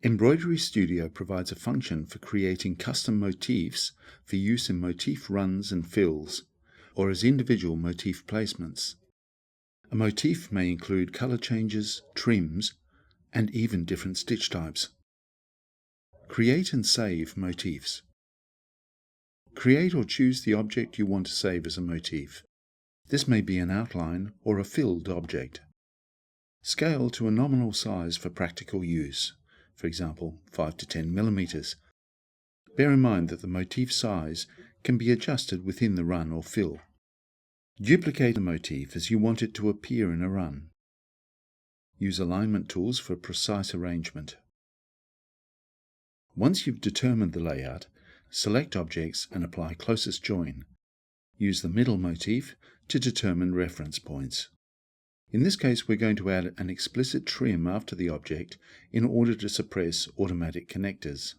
EmbroideryStudio provides a function for creating custom motifs for use in motif runs and fills, or as individual motif placements. A motif may include color changes, trims, and even different stitch types. Create and save motifs. Create or choose the object you want to save as a motif. This may be an outline or a filled object. Scale to a nominal size for practical use, for example 5 to 10 millimeters. Bear in mind that the motif size can be adjusted within the run or fill. Duplicate the motif as you want it to appear in a run. Use alignment tools for precise arrangement. Once you've determined the layout, select objects and apply closest join. Use the middle motif to determine reference points. In this case, we're going to add an explicit trim after the object in order to suppress automatic connectors.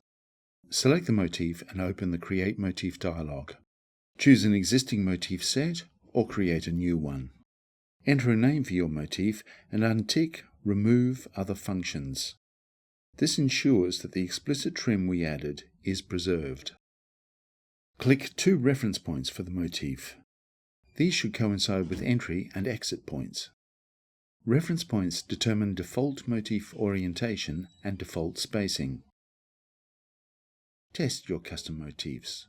Select the motif and open the Create Motif dialog. Choose an existing motif set or create a new one. Enter a name for your motif and untick Remove Other Functions. This ensures that the explicit trim we added is preserved. Click 2 reference points for the motif. These should coincide with entry and exit points. Reference points determine default motif orientation and default spacing. Test your custom motifs.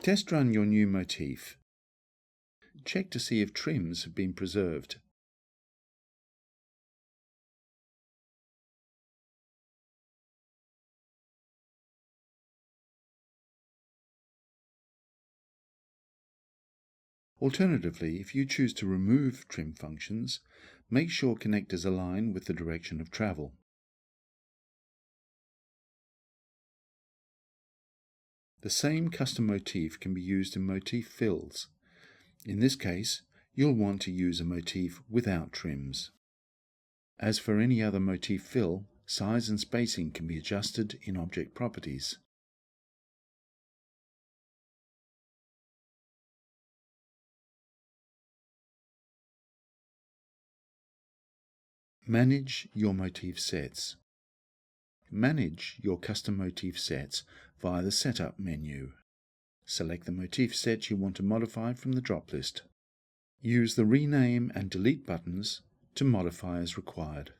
Test run your new motif. Check to see if trims have been preserved. Alternatively, if you choose to remove trim functions, make sure connectors align with the direction of travel. The same custom motif can be used in motif fills. In this case, you'll want to use a motif without trims. As for any other motif fill, size and spacing can be adjusted in Object Properties. Manage your motif sets. Manage your custom motif sets via the Setup menu. Select the motif set you want to modify from the drop list. Use the Rename and Delete buttons to modify as required.